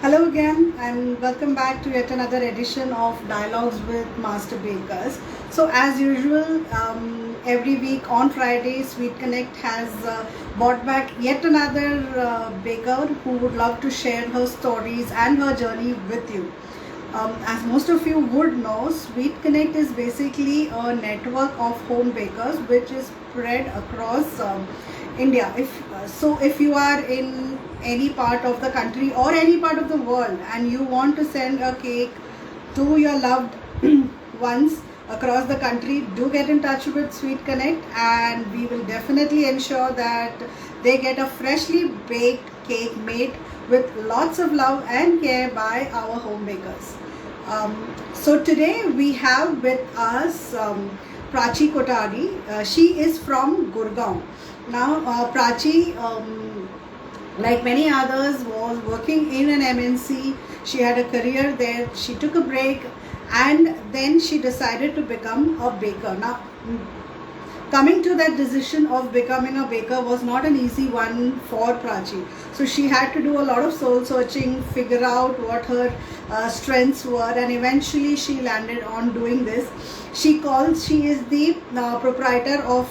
Hello again, and welcome back to yet another edition of Dialogues with Master Bakers. So, as usual, every week on Friday, Sweet Connect has brought back yet another baker who would love to share her stories and her journey with you. As most of you would know, Sweet Connect is basically a network of home bakers which is spread across India. If you are in any part of the country or any part of the world and you want to send a cake to your loved ones across the country, do get in touch with Sweet Connect, and we will definitely ensure that they get a freshly baked cake made with lots of love and care by our home bakers. So today we have with us Prachi Kothari. She is from Gurgaon. Now Prachi, like many others, was working in an MNC. She had a career there. She took a break and then she decided to become a baker. Now, coming to that decision of becoming a baker was not an easy one for Prachi. So she had to do a lot of soul searching, figure out what her strengths were, and eventually she landed on doing this. She is the proprietor of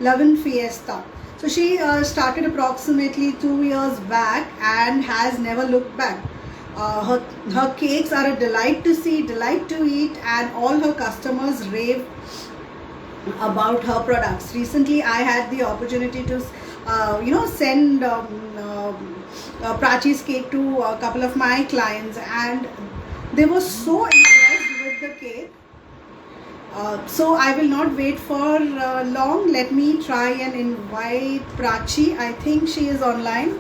L'oven Fiesta. So she started approximately 2 years back and has never looked back. Her cakes are a delight to see, delight to eat, and all her customers rave about her products. Recently, I had the opportunity to, send Prachi's cake to a couple of my clients, and they were so impressed with the cake. So I will not wait for long. Let me try and invite Prachi. I think she is online.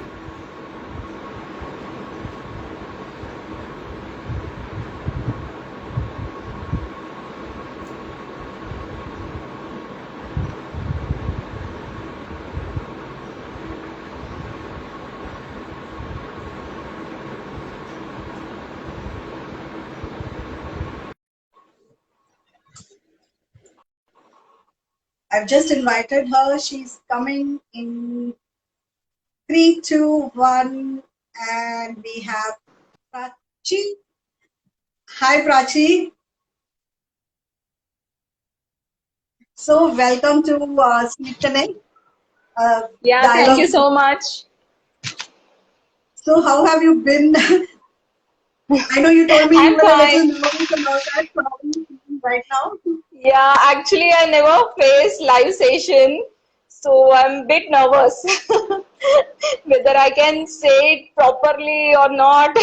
I've just invited her. She's coming in 3, 2, 1, and we have Prachi. Hi, Prachi. So, welcome to Sweet Connect Yeah, thank you Dialogues. so much. So, how have you been? I know you told me you I'm were a little fine. nervous about that. So, how are you feeling right now? Yeah, actually, I never faced live session, so I'm a bit nervous whether I can say it properly or not.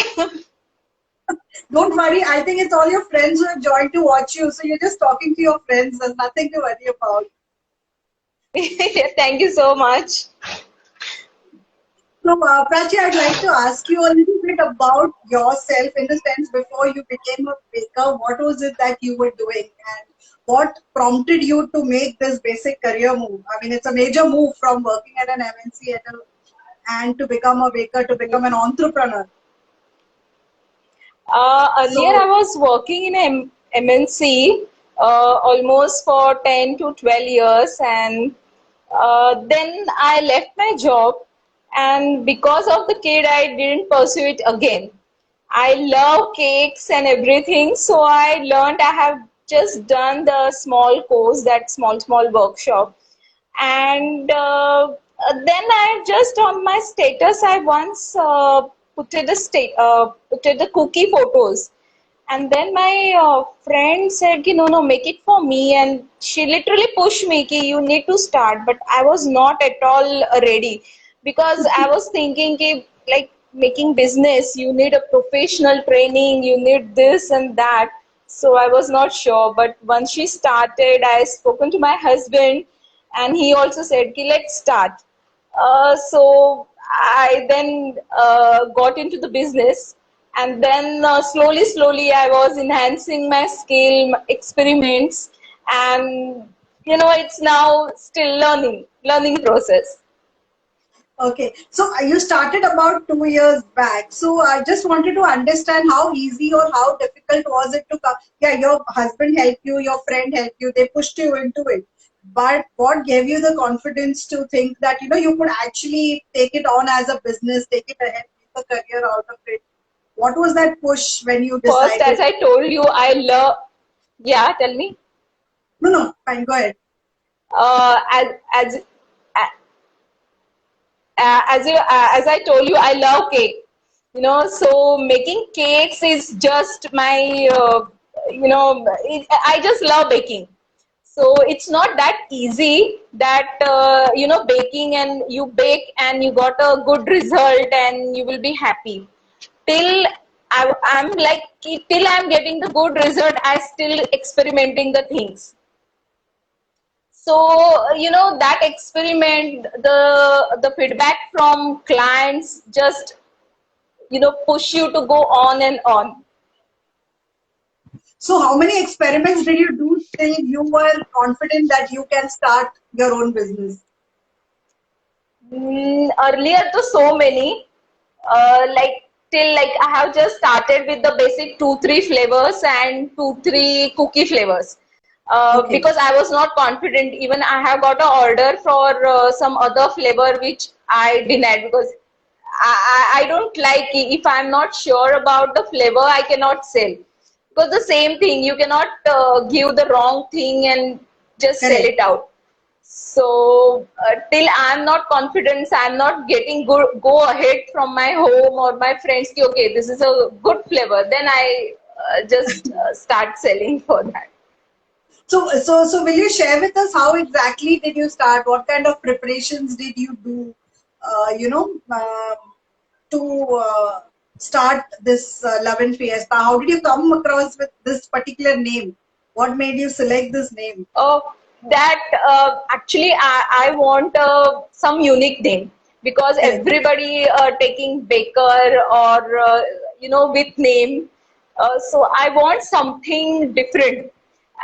Don't worry. I think it's all your friends who have joined to watch you. So, you're just talking to your friends. There's nothing to worry about. Thank you so much. So, Prachi, I'd like to ask you a little bit about yourself in the sense before you became a baker, what was it that you were doing and what prompted you to make this basic career move? I mean, it's a major move from working at an MNC and to become a baker, to become an entrepreneur. Earlier, I So, was working in MNC almost for 10 to 12 years, and then I left my job, and because of the kid, I didn't pursue it again. I love cakes and everything, so I learned. I have just done the small course, that small workshop, and then I just on my status I once put it the cookie photos, and then my friend said ki, no, make it for me, and she literally pushed me ki, you need to start, but I was not at all ready, because I was thinking ki, like making business you need a professional training, you need this and that. So I was not sure, but once she started, I spoken to my husband, and he also said ki, let's start. So I then got into the business, and then slowly I was enhancing my skill, my experiments, and it's now still learning process. okay. So, you started about 2 years back. So, I just wanted to understand how easy or how difficult was it to come. Yeah, your husband helped you, your friend helped you, they pushed you into it. But what gave you the confidence to think that, you could actually take it on as a business, take it ahead, make a career out of it? What was that push when you First, decided? as I told you, I love. Yeah, tell me. No, no, fine, go ahead. As as I told you, I love cake. So making cakes is just my I just love baking. So it's not that easy that baking and you bake and you got a good result and you will be happy. Till I'm like till I'm getting the good result, I still experimenting the things. So that experiment, the feedback from clients just push you to go on and on. So how many experiments did you do till you were confident that you can start your own business? Earlier to so many, like till like I have just started with the basic 2 3 flavors and 2 3 cookie flavors, Okay, because I was not confident. Even I have got an order for some other flavor which I denied, because I don't like if I'm not sure about the flavor, I cannot sell, because the same thing, you cannot give the wrong thing and just sell correct. it out. So till I'm not confident, I'm not getting good go ahead from my home or my friends. Ki, okay, this is a good flavor. Then I just start selling for that. So will you share with us how exactly did you start? What kind of preparations did you do? To start this L'oven Fiesta. How did you come across with this particular name? What made you select this name? Uh, that actually I want some unique name, because Correct. everybody taking baker or with name. So I want something different.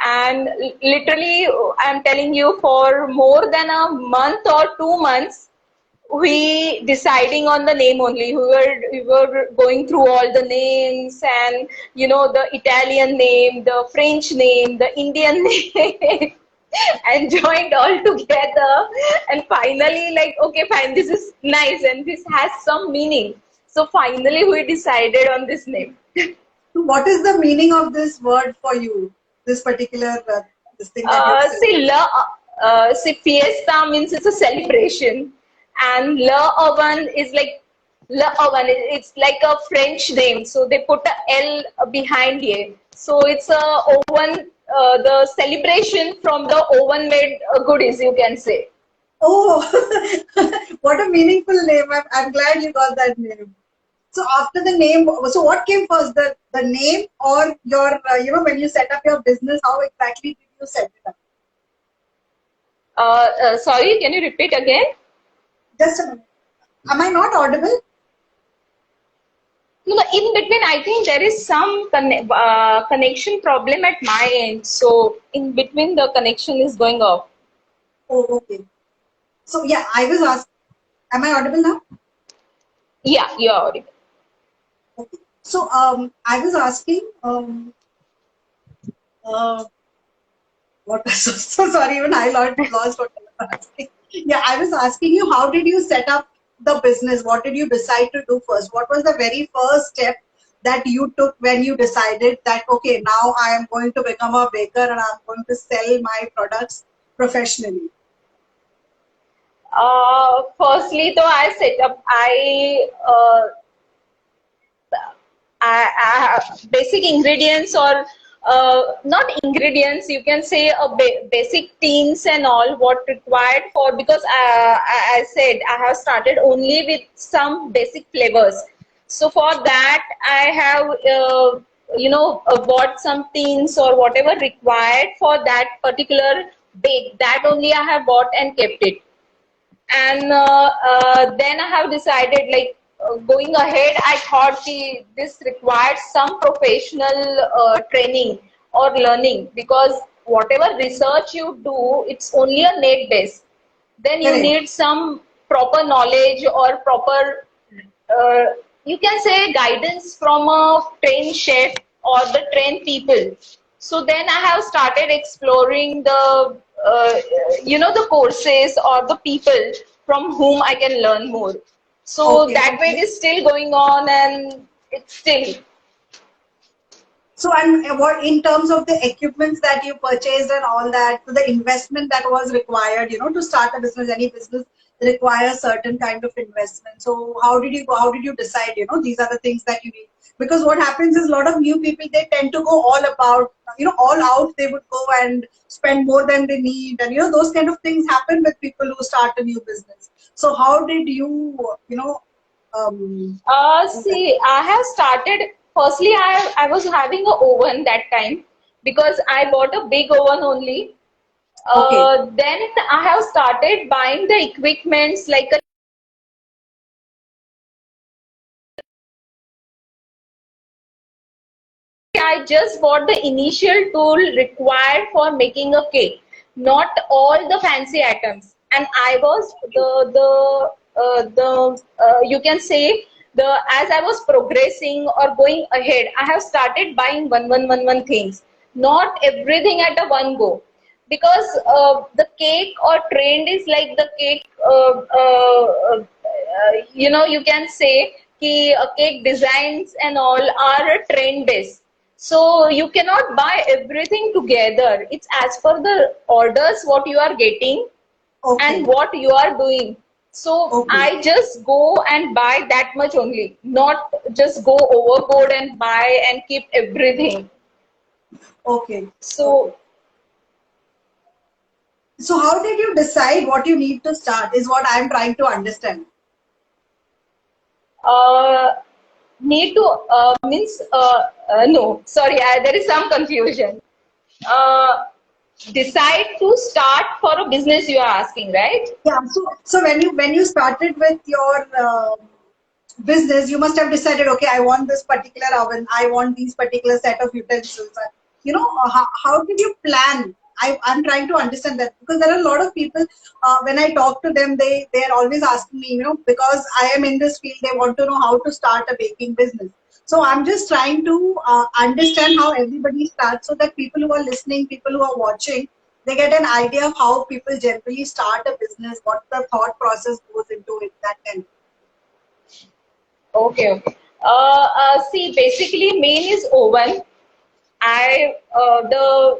And literally, I'm telling you, for more than a month or 2 months, we deciding on the name only. We were going through all the names, and the Italian name, the French name, the Indian name, and joined all together. And finally, like, okay, fine, this is nice and this has some meaning. So finally, we decided on this name. So what is the meaning of this word for you? This particular this thing that you have said. See, fiesta means it's a celebration, and la oven is like la oven. It's like a French name, so they put a L behind it. So it's a oven, the celebration from the oven made goodies, you can say. Oh, what a meaningful name! I'm glad you got that name. So after the name, so what came first, the name or your when you set up your business, how exactly did you set it up? Sorry, can you repeat again? Just a minute. Am I not audible? No, in between, I think there is some connection problem at my end. So in between, the connection is going off. Oh, okay. So yeah, I was asked, am I audible now? Yeah, you're audible. Okay. So I was asking, uh, what? So sorry, even I lost what I was asking. Yeah, I was asking you, how did you set up the business? What did you decide to do first? What was the very first step that you took when you decided that, okay, now I am going to become a baker and I'm going to sell my products professionally? Firstly, though, I set up, basic ingredients, or not ingredients, you can say a basic teams and all what required for, because I said I have started only with some basic flavors. So for that, I have bought some teams or whatever required for that particular bake. That only I have bought and kept it. And then I have decided, like, going ahead, I thought this requires some professional training or learning, because whatever research you do, it's only a net base. Then you Correct. need some proper knowledge or proper, uh, you can say, guidance from a trained chef or the trained people. So then I have started exploring uh, the courses or the people from whom I can learn more. So Okay, that way it okay. is still going on, and it's still. So, and what in terms of the equipments that you purchased and all that, so the investment that was required, to start a business, any business requires certain kind of investment. So, how did you go? How did you decide? These are the things that you need. Because what happens is a lot of new people, they tend to go all about, all out. They would go and spend more than they need, and those kind of things happen with people who start a new business. So, how did you, do that? See, I have started. Firstly, I was having a oven that time because I bought a big oven only. Okay. Then I have started buying the equipments like a I just bought the initial tool required for making a cake, not all the fancy items. And I was the you can say the as I was progressing or going ahead, I have started buying one things, not everything at a one go, because the cake or trend is like the cake. You can say कि cake designs and all are a trend based, so you cannot buy everything together. It's as per the orders what you are getting and Okay. what you are doing. So Okay. I just go and buy that much only, not just go overboard and buy and keep everything. Okay. Okay. So So how did you decide what you need to start is what I'm trying to understand. uh, need to means no, sorry, there is some confusion. uh, Decide to start for a business, you are asking, right? Yeah. So when you started with your business, you must have decided, okay, I want this particular oven, I want these particular set of utensils. How did you plan? I'm trying to understand that because there are a lot of people. When I talk to them, they are always asking me, because I am in this field, they want to know how to start a baking business. So I'm just trying to understand how everybody starts, so that people who are listening, people who are watching, they get an idea of how people generally start a business, what the thought process goes into it. That kind. Okay, okay. See, basically, main is oven. I the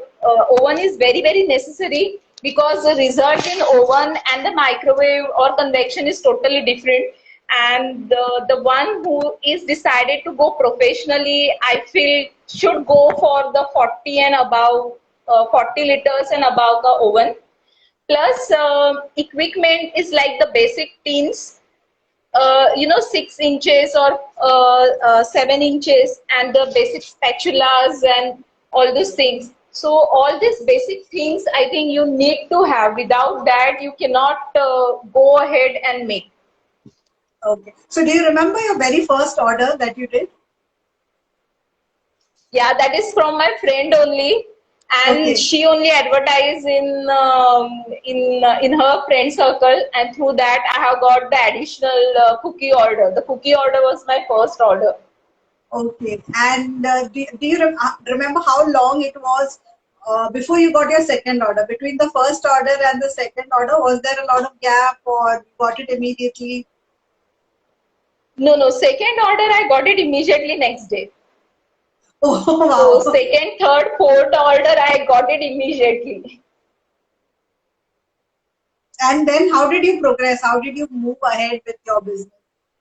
oven is very necessary because the result in oven and the microwave or convection is totally different. And the one who is decided to go professionally, I feel should go for the 40 and above, 40 liters and above the oven. Plus, equipment is like the basic tins, 6 inches or 7 inches, and the basic spatulas and all these things. So all these basic things I think you need to have. Without that, you cannot go ahead and make. Okay. So do you remember your very first order that you did? Yeah, that is from my friend only, and Okay. she only advertised in her friend circle, and through that I have got the additional cookie order. The cookie order was my first order. Okay. And do you remember how long it was before you got your second order? Between the first order and the second order, was there a lot of gap, or you got it immediately? No, no. Second order, I got it immediately next day. Oh, So wow. second, third, fourth order, I got it immediately. And then how did you progress? How did you move ahead with your business?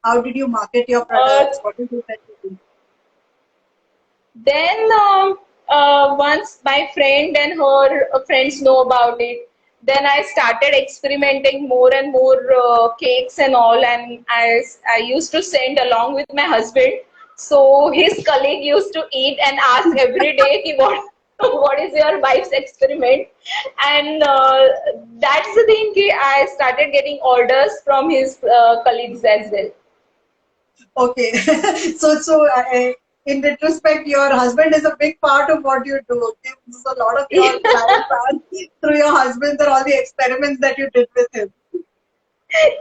How did you market your Uh, products? What did you try to do? then once my friend and her friends know about it, then I started experimenting more and more cakes and all, and I used to send along with my husband. So his colleague used to eat and ask every day, "Ki, what what is your wife's experiment?" And that's the thing. Ki I started getting orders from his colleagues as well. Okay. So, in retrospect, your husband is a big part of what you do. Okay? So a lot of your clients are through your husband, or all the experiments that you did with him.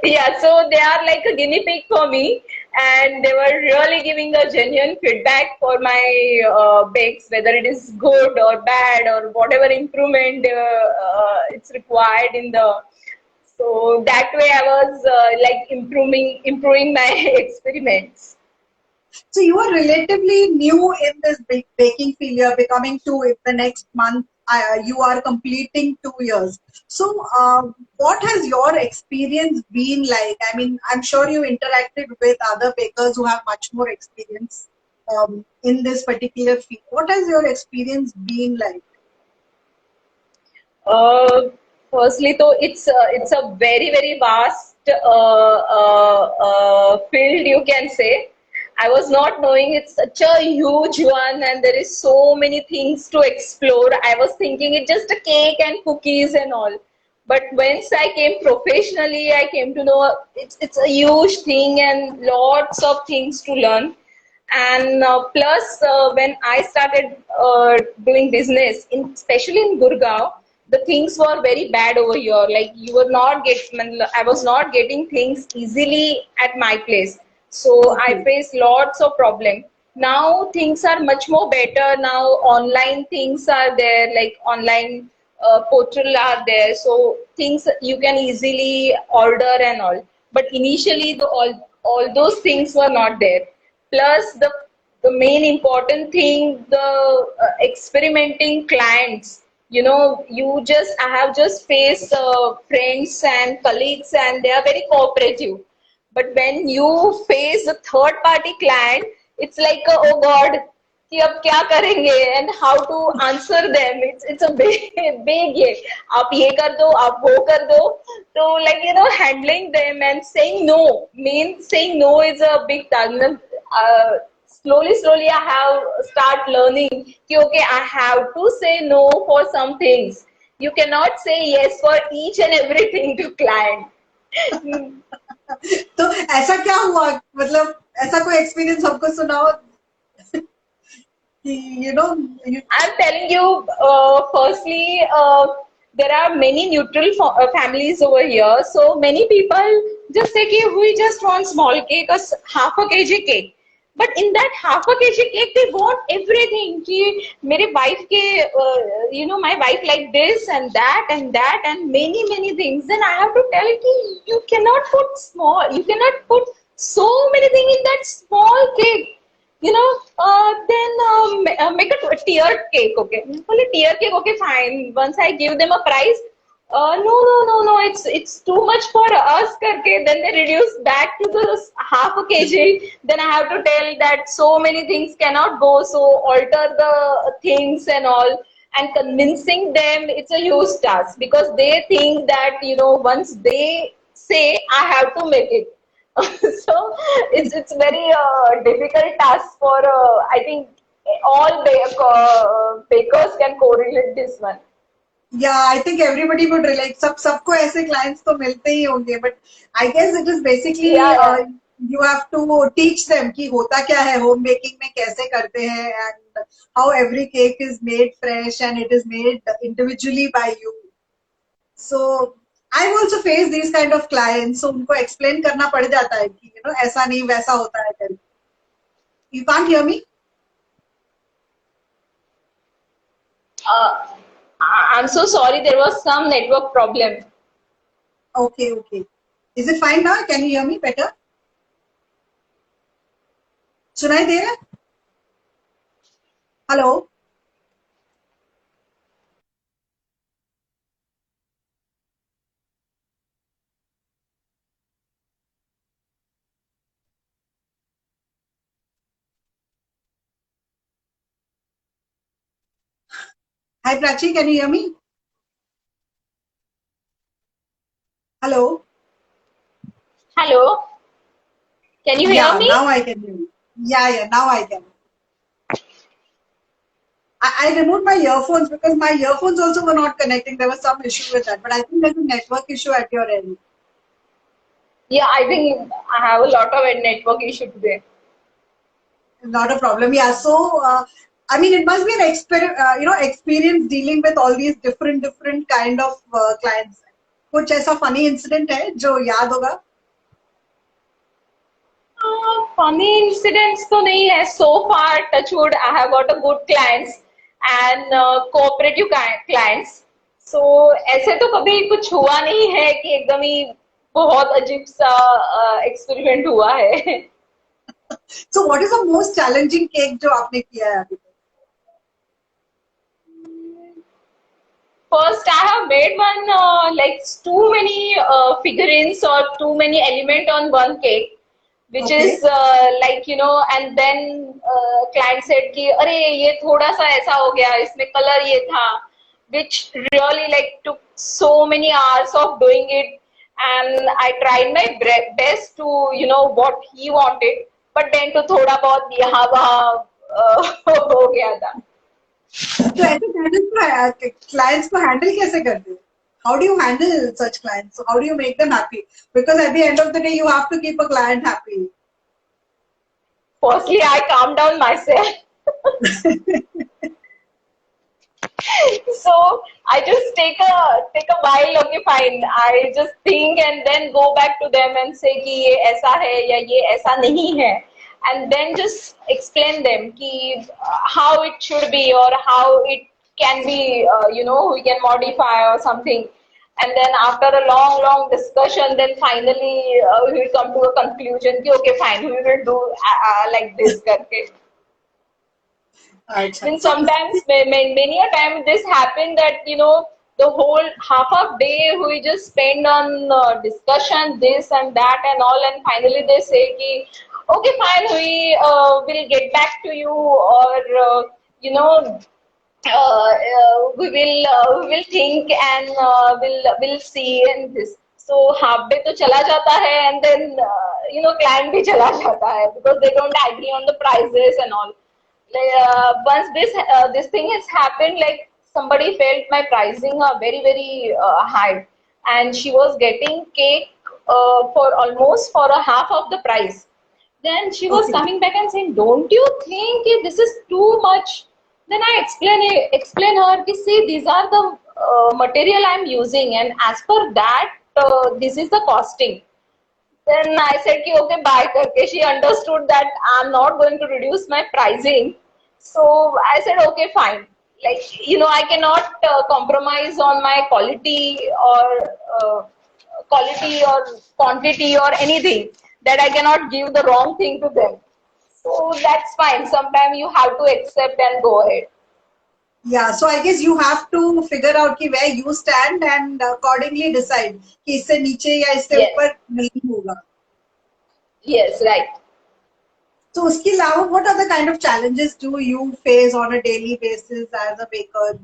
Yeah, so they are like a guinea pig for me, and they were really giving a genuine feedback for my bakes, whether it is good or bad or whatever improvement it's required in the. So that way, I was like improving my experiments. So you are relatively new in this baking field. You are becoming two in the next month. You are completing 2 years. So what has your experience been like? I mean, I'm sure you interacted with other bakers who have much more experience in this particular field. What has your experience been like? Uh, Firstly, though, it's a very vast field, you can say. I was not knowing it's such a huge one, and there is so many things to explore. I was thinking it's just a cake and cookies and all. But once I came professionally, I came to know it's a huge thing and lots of things to learn. And plus, when I started doing business, especially in Gurgaon, the things were very bad over here. Like you were not getting, I was not getting things easily at my place. So I Okay. faced lots of problem. Now things are much more better. Now online things are there, like online portal are there. So things you can easily order and all. But initially, all those things were not there. Plus the main important thing, the experimenting clients. You know, I have just faced friends and colleagues, and they are very cooperative. But when you face a third party client, it's like oh god, कि अब क्या करेंगे and how to answer them. It's a big ये आप ये कर दो आप वो कर दो. So like handling them and saying no, means saying no is a big task. Slowly I have start learning कि okay, I have to say no for some things. You cannot say yes for each and everything to client. तो ऐसा क्या हुआ, मतलब ऐसा कोई experience हमको सुनाओ कि you, I'm telling you, firstly, there are many neutral families over here. So many people just say, कि we just want small cake, half a kg cake. But in that half a kg cake, they want everything. कि मेरे wife के, my wife like this and that and many things. Then I have to tell कि you cannot put you cannot put so many things in that small cake. Then make a tiered cake, okay? Only tier cake, okay, fine. Once I give them a price, no, it's too much for us, karke. Then they reduce back to the half a kg. Then I have to tell that so many things cannot go, so alter the things and all. And convincing them, it's a huge task because they think that once they say, I have to make it. So it's very difficult task for I think all bakers can correlate this one. yeah, I think everybody would relate. सबको ऐसे clients तो मिलते ही होंगे, but I guess it is basically Yeah. you have to teach them कि होता क्या है home baking में, कैसे करते हैं, and how every cake is made fresh and it is made individually by you. So I've also faced these kind of clients, so उनको explain करना पड़ जाता है कि ऐसा नहीं वैसा होता है करके. You can't hear me? uh, I'm so sorry, there was some network problem. Okay. Is it fine now? Can you hear me better? सुनाई दे रहा है? Hello? Hi Prachi, can you hear me? Hello? Hello, can you hear Yeah, me? now I can hear you. Yeah, now I can. I removed my earphones because my earphones also were not connecting. There was some issue with that, but I think there's a network issue at your end. Yeah, I think I have a lot of a network issue today. Not a problem. Yeah. So, I mean, it must be an experience dealing with all these different kind of clients. कुछ ऐसा funny incident है जो याद होगा? Funny incidents तो नहीं है. So far, touch wood, I have got a good clients and cooperative clients. So ऐसे तो कभी कुछ हुआ नहीं है कि एकदम ही बहुत अजीब सा एक्सपेरिमेंट हुआ है. So what is the most challenging cake जो आपने किया है अभी तक? First, I have made one like too many figurines or too many element on one cake, which Okay. is like and then client said कि अरे ये थोड़ा सा ऐसा हो गया, इसमें color ये था, which really like took so many hours of doing it, and I tried my best to what he wanted, but then to थोड़ा बहुत यहाँ वहाँ हो गया था. तो ऐसे clients को handle कैसे करते हो? How do you handle such clients? So how do you make them happy? Because at the end of the day, you have to keep a client happy. Firstly, I calm down myself. So I just take a while. Okay, fine. I just think and then go back to them and say कि ये ऐसा है या ये ऐसा नहीं है, and then just explain them कि how it should be or how it can be. We can modify or something. And then after a long discussion, then finally we will come to a conclusion कि okay, fine, we will do like this करके. अच्छा. Then So sometimes, many a time this happened that the whole half of day we just spend on discussion, this and that and all, and finally they say ki, okay, fine, we will get back to you, or you know we will think and we'll see and this. So half day to chala jata hai, and then client bhi chala jata hai because they don't agree on the prices and all. Like, once this thing has happened, like somebody felt my pricing are very high, and she was getting cake for almost for a half of the price. Then she was okay. coming back and saying, "Don't you think this is too much?" Then I explain her, कि, see, these are the material I'm using, and as per that, this is the costing. Then I said, कि, okay, bye करके. She understood that I'm not going to reduce my pricing. So I said, okay, fine. Like, I cannot compromise on my quality or quantity or anything, that I cannot give the wrong thing to them. So that's fine. Sometimes you have to accept and go ahead. Yeah, so I guess you have to figure out कि where you stand and accordingly decide कि इससे नीचे या इससे Yes. ऊपर नहीं होगा. Yes, right. So उसके अलावा what other kind of challenges do you face on a daily basis as a baker?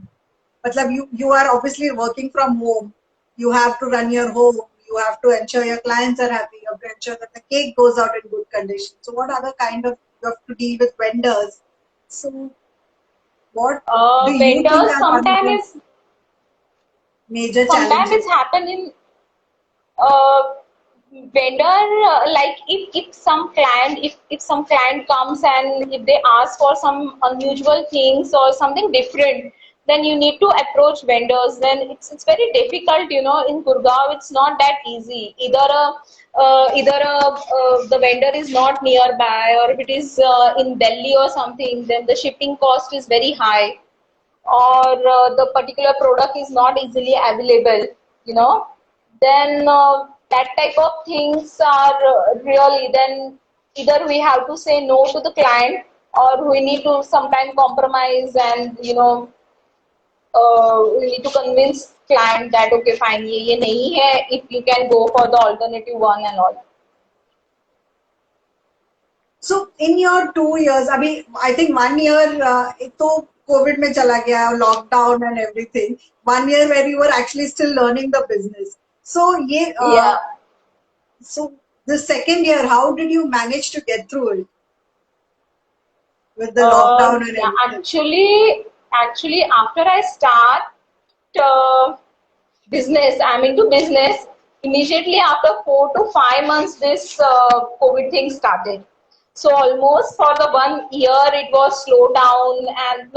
मतलब you are obviously working from home. You have to run your home. You have to ensure your clients are happy. You have to ensure that the cake goes out in good condition. So what other kind of you have to deal with vendors? So what do you think Vendors are one of the major sometimes challenges? it's happened in uh, vendor, like if some client comes and if they ask for some unusual things or something different, then you need to approach vendors. Then it's very difficult, in Gurgaon it's not that easy. Either the vendor is not nearby, or if it is in Delhi or something, then the shipping cost is very high, or the particular product is not easily available, then that type of things are really, then either we have to say no to the client, or we need to sometime compromise, and we need to convince client that okay, fine, ये नहीं है, if you can go for the alternative one and all. So in your 2 years, अभी I think 1 year एक तो COVID में चला गया, lockdown and everything. 1 year where you were actually still learning the business. So ये Yeah. so the second year, how did you manage to get through it with the lockdown and Yeah, everything? actually, after I start uh, business, I'm into business. Immediately after 4 to 5 months, this COVID thing started. So almost for the 1 year, it was slowed down, and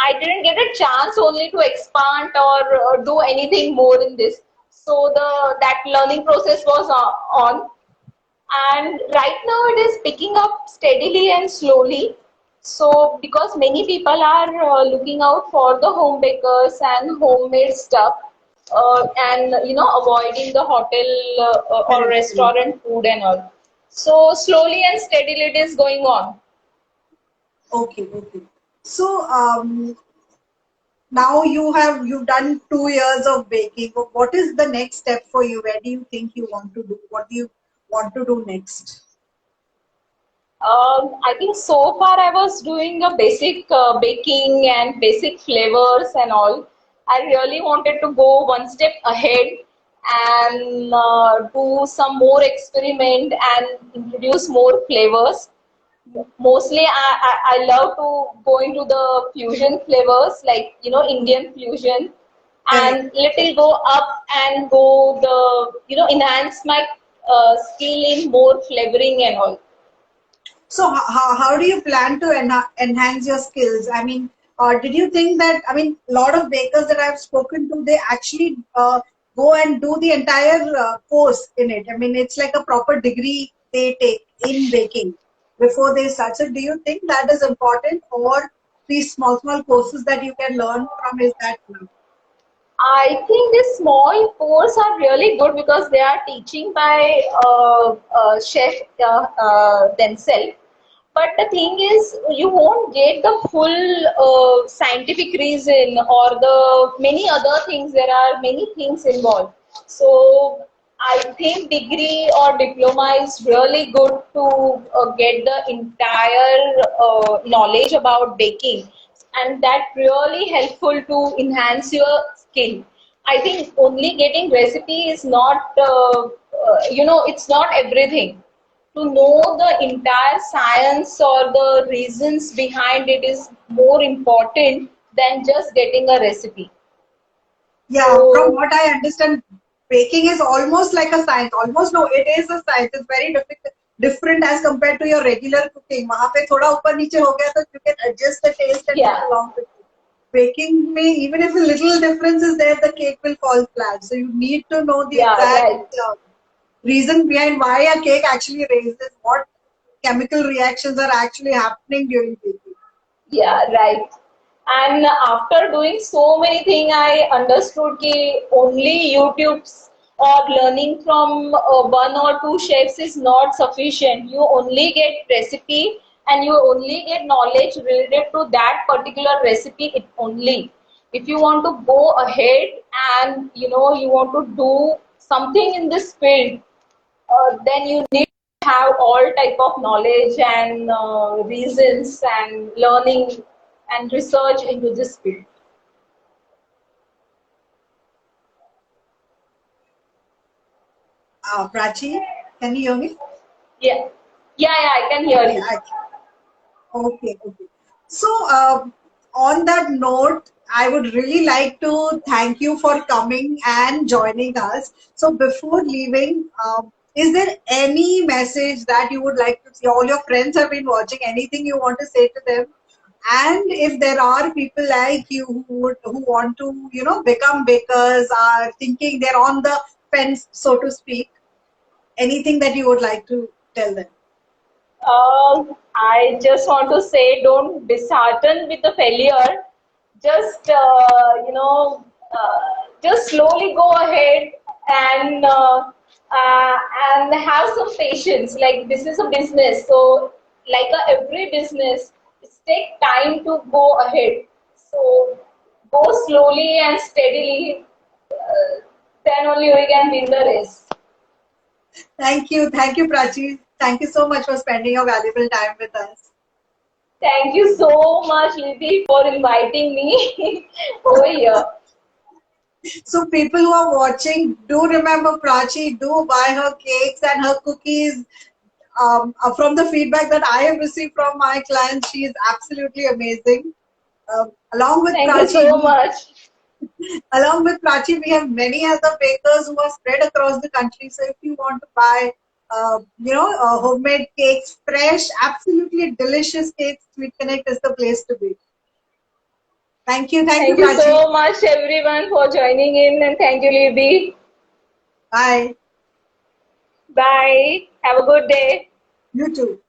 I didn't get a chance only to expand or do anything more in this. So that learning process was on, and right now it is picking up steadily and slowly. So because many people are looking out for the home bakers and homemade stuff, and avoiding the hotel or Correct, correct. restaurant food and all. So slowly and steadily it is going on. Okay, okay. So now you've done 2 years of baking. What is the next step for you? Where do you think you want to do? What do you want to do next? I think so far I was doing a basic baking and basic flavors and all. I really wanted to go one step ahead and do some more experiment and introduce more flavors. Mostly, I love to go into the fusion flavors, like Indian fusion, Correct. and little go up and go the enhance my skill in more flavoring and all. So how do you plan to enhance your skills? I mean, did you think that, I mean, a lot of bakers that I've spoken to, they actually go and do the entire course in it. I mean, it's like a proper degree they take in baking before they start. So do you think that is important, or these small courses that you can learn from is that enough? I think these small courses are really good because they are teaching by chef themselves. But the thing is, you won't get the full scientific reason or the many other things. There are many things involved. So I think degree or diploma is really good to get the entire knowledge about baking, and that really helpful to enhance your skill. I think only getting recipe is not, it's not everything. To know the entire science or the reasons behind it is more important than just getting a recipe. Yeah, from So what I understand, baking is almost like a science. Almost no, it is a science. It's very different as compared to your regular cooking. वहाँ पे थोड़ा ऊपर नीचे हो गया तो you can adjust the taste and go yeah, along with it. Baking में even if a little difference is there, the cake will fall flat. So you need to know the yeah, exact right. reason behind why a cake actually raises, what chemical reactions are actually happening during baking. Yeah, right. And after doing so many things, I understood that only YouTube's or learning from one or two chefs is not sufficient. You only get recipe and you only get knowledge related to that particular recipe. It only. If you want to go ahead and you want to do something in this field, then you need to have all type of knowledge and reasons and learning and research into this field. Prachi, can you hear me? Yeah, yeah, I can hear Okay, you. okay, okay. So, on that note, I would really like to thank you for coming and joining us. So, before leaving, is there any message that you would like to see? All your friends have been watching. Anything you want to say to them? And if there are people like you who want to, become bakers, are thinking they're on the fence, so to speak. Anything that you would like to tell them? I just want to say, don't dishearten with the failure. Just just slowly go ahead and have some patience. Like this is a business, so like every business, it takes time to go ahead. So go slowly and steadily. Then only we can win the race. Thank you, Prachi. Thank you so much for spending your valuable time with us. Thank you so much, Lidhi, for inviting me over here. So, people who are watching, do remember Prachi, do buy her cakes and her cookies. From the feedback that I have received from my clients, she is absolutely amazing. Along with Thank you Prachi, so much. along with Prachi, we have many other bakers who are spread across the country. So if you want to buy, homemade cakes, fresh, absolutely delicious cakes, Sweet Connect is the place to be. Thank you, Thank you Prachi. so much, everyone, for joining in, and thank you, Libby. Bye. Bye. Have a good day. You too.